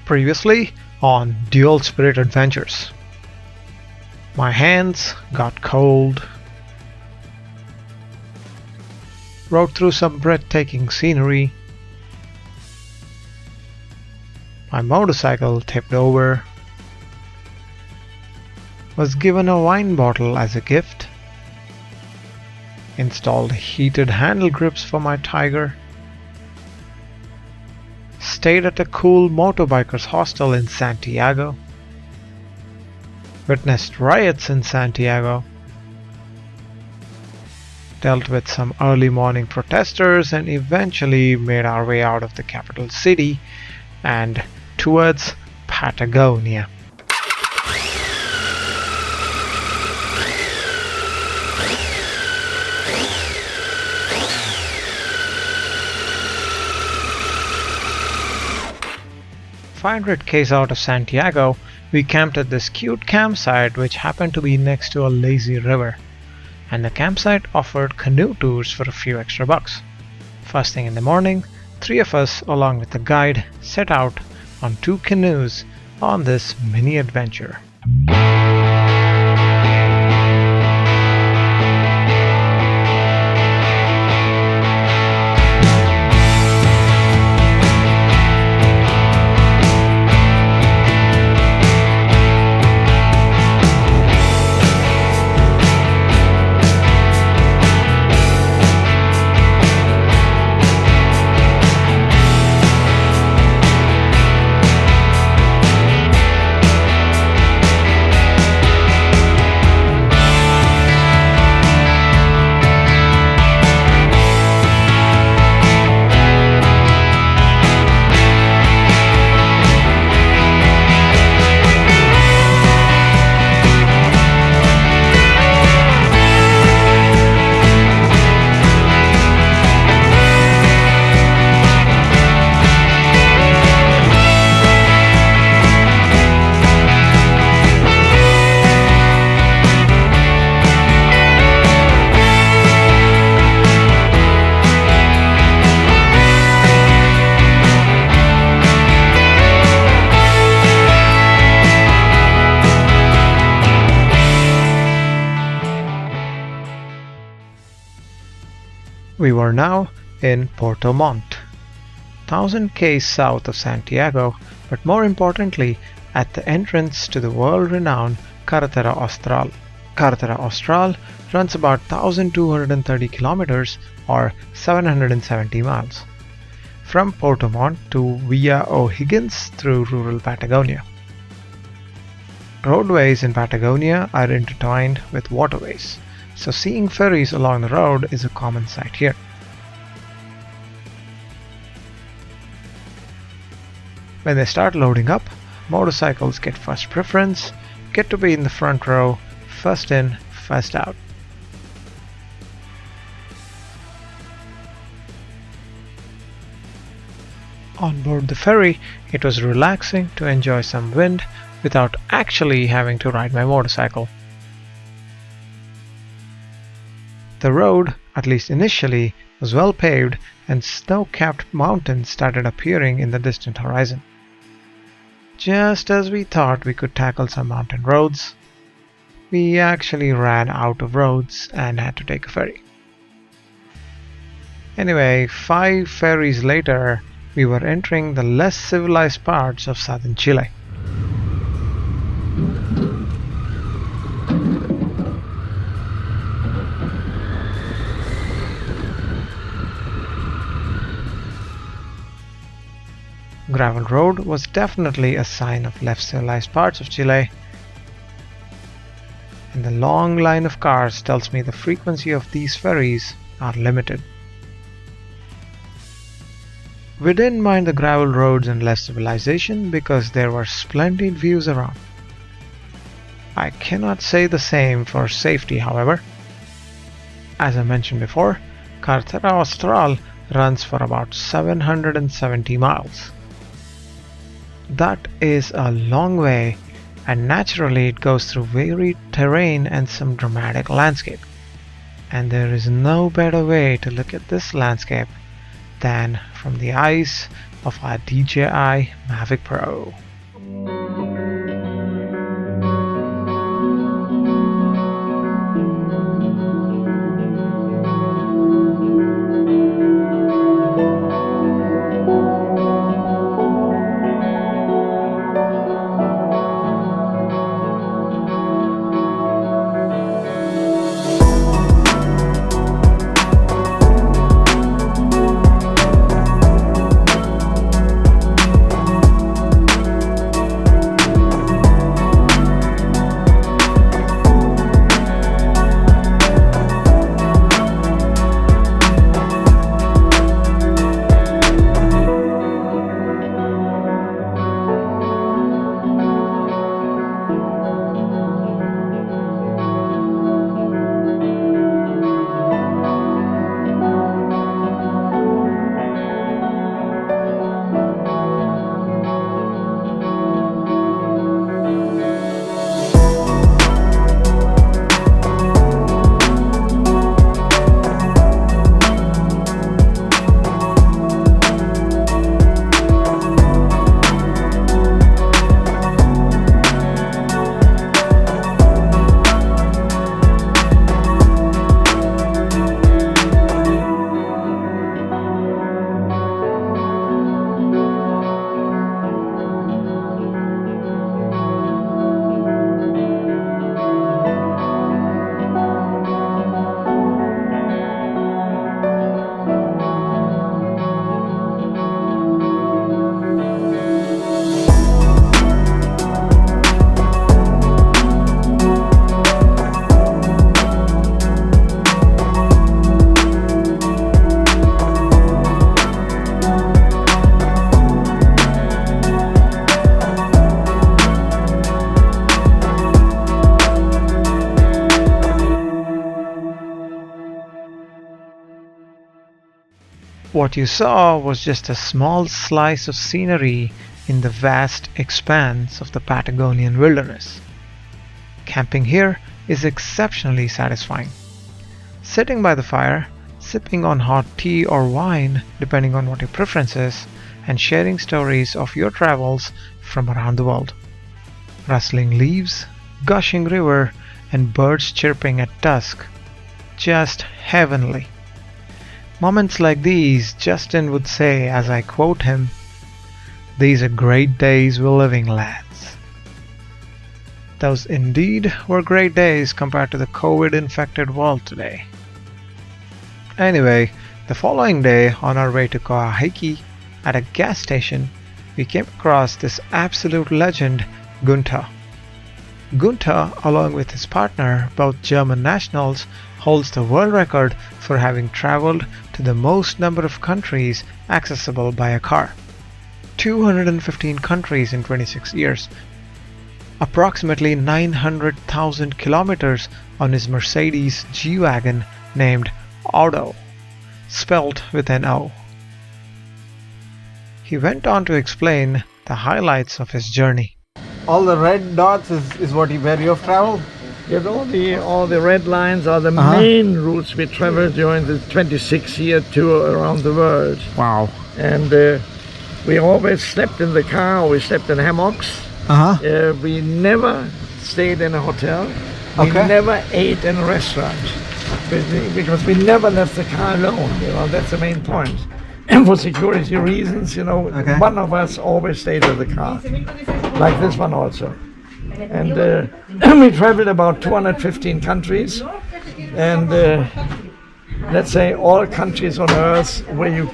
Previously on Dual Spirit Adventures. My hands got cold. Rode through some breathtaking scenery. My motorcycle tipped over. Was given a wine bottle as a gift. Installed heated handle grips for my Tiger. Stayed at a cool motorbikers hostel in Santiago. Witnessed riots in Santiago. Dealt with some early morning protesters and eventually made our way out of the capital city and towards Patagonia. $500 out of Santiago, we camped at this cute campsite which happened to be next to a lazy river, and the campsite offered canoe tours for a few extra bucks. First thing in the morning, 3 of us along with the guide set out on 2 canoes on this mini adventure. We were now in Puerto Montt, 1000 km south of Santiago, but more importantly at the entrance to the world-renowned Carretera Austral. Carretera Austral runs about 1230 kilometers or 770 miles from Puerto Montt to Villa O'Higgins through rural Patagonia. Roadways in Patagonia are intertwined with waterways, so seeing ferries along the road is a common sight here. When they start loading up, motorcycles get first preference, get to be in the front row, first in, first out. On board the ferry, it was relaxing to enjoy some wind without actually having to ride my motorcycle. The road, at least initially, was well paved and snow-capped mountains started appearing in the distant horizon. Just as we thought we could tackle some mountain roads, we actually ran out of roads and had to take a ferry. Anyway, 5 ferries later, we were entering the less civilized parts of southern Chile. Gravel road was definitely a sign of less civilized parts of Chile, and the long line of cars tells me the frequency of these ferries are limited. We didn't mind the gravel roads and less civilization because there were splendid views around. I cannot say the same for safety, however. As I mentioned before, Carretera Austral runs for about 770 miles. That is a long way, and naturally it goes through varied terrain and some dramatic landscape. And there is no better way to look at this landscape than from the eyes of our DJI Mavic Pro. What you saw was just a small slice of scenery in the vast expanse of the Patagonian wilderness. Camping here is exceptionally satisfying. Sitting by the fire, sipping on hot tea or wine, depending on what your preference is, and sharing stories of your travels from around the world. Rustling leaves, gushing river, and birds chirping at dusk. Just heavenly. Moments like these, Justin would say as I quote him, "These are great days we're living, lads." Those indeed were great days compared to the COVID-infected world today. Anyway, the following day on our way to Kauhaiki, at a gas station, we came across this absolute legend, Gunter. Gunter, along with his partner, both German nationals, holds the world record for having traveled to the most number of countries accessible by a car. 215 countries in 26 years. Approximately 900,000 kilometers on his Mercedes G-Wagon named Auto, spelled with an O. He went on to explain the highlights of his journey. All the red dots is where you have traveled? Yes, all the red lines are the main routes we traveled during the 26-year tour around the world. Wow. And we always slept in the car, or we slept in hammocks. We never stayed in a hotel. We never ate in a restaurant. Because we never left the car alone, that's the main point. And for security reasons, one of us always stayed in the car. Like this one also. And we traveled about 215 countries, and let's say all countries on earth where you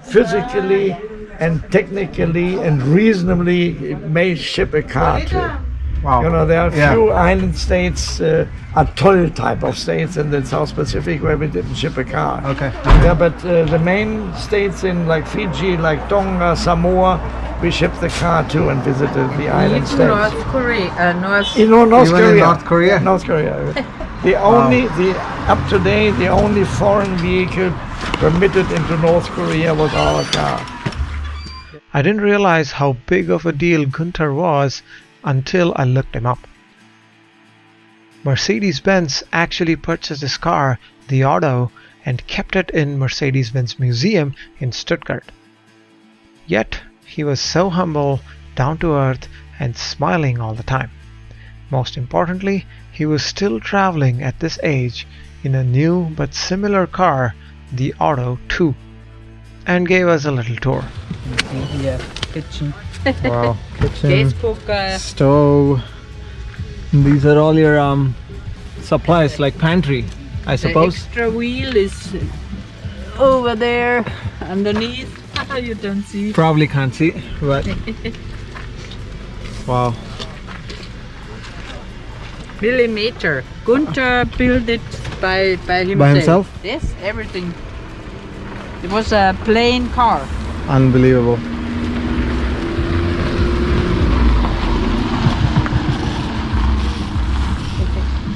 physically and technically and reasonably may ship a car to. Wow. You know, there are Yeah. few island states, atoll type of states in the South Pacific where we didn't ship a car. Okay. Yeah, but the main states in like Fiji, like Tonga, Samoa, we shipped the car to and visited the island Even states. North Korea, North. You know, North Even in Korea. North Korea? North Korea. The only, up to date, the only foreign vehicle permitted into North Korea was our car. I didn't realize how big of a deal Gunter was until I looked him up. Mercedes Benz actually purchased his car, the Auto, and kept it in Mercedes Benz Museum in Stuttgart. Yet, he was so humble, down to earth, and smiling all the time. Most importantly, he was still traveling at this age in a new but similar car, the Auto 2, and gave us a little tour. Yeah, kitchen. Wow. Kitchen, Casebook. stove. These are all your supplies, like pantry, I The suppose. extra wheel is over there underneath. You don't see. Probably can't see, but wow. Millimeter. Gunter built it by himself. By himself? Yes, everything. It was a plain car. Unbelievable.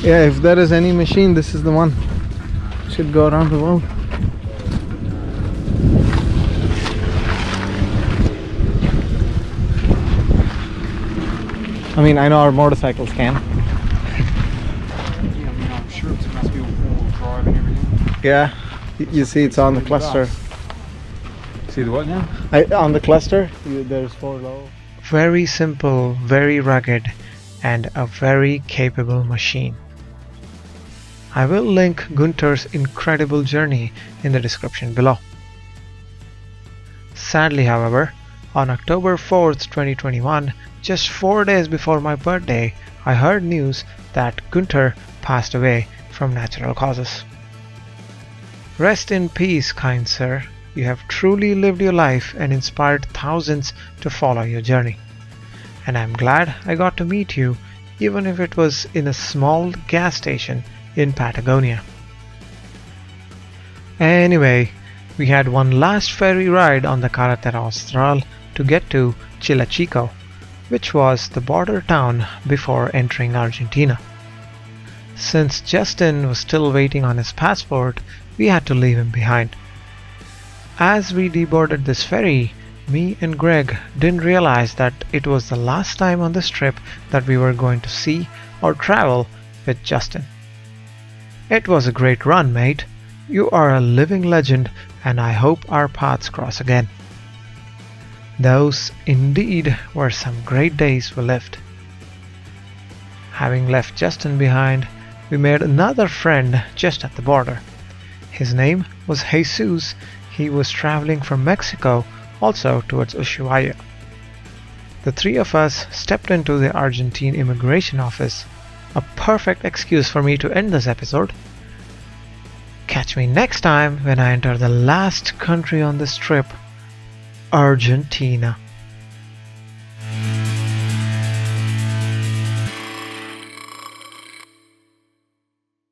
Yeah, if there is any machine, this is the one. Should go around the world. I mean, I know our motorcycles can. Yeah, I mean, I'm sure it must be all four-wheel drive and everything. Yeah, you see it's on the cluster. See the what now? On the cluster, there's 4 low. Very simple, very rugged, and a very capable machine. I will link Gunter's incredible journey in the description below. Sadly, however, on October 4th, 2021, just 4 days before my birthday, I heard news that Gunter passed away from natural causes. Rest in peace, kind sir. You have truly lived your life and inspired thousands to follow your journey. And I'm glad I got to meet you, even if it was in a small gas station in Patagonia. Anyway, we had one last ferry ride on the Carretera Austral to get to Chile, which was the border town before entering Argentina. Since Justin was still waiting on his passport, we had to leave him behind. As we deboarded this ferry, me and Greg didn't realize that it was the last time on this trip that we were going to see or travel with Justin. It was a great run, mate. You are a living legend, and I hope our paths cross again. Those indeed were some great days we lived. Having left Justin behind, we made another friend just at the border. His name was Jesus. He was traveling from Mexico, also towards Ushuaia. The 3 of us stepped into the Argentine immigration office, a perfect excuse for me to end this episode. Catch me next time when I enter the last country on this trip, Argentina.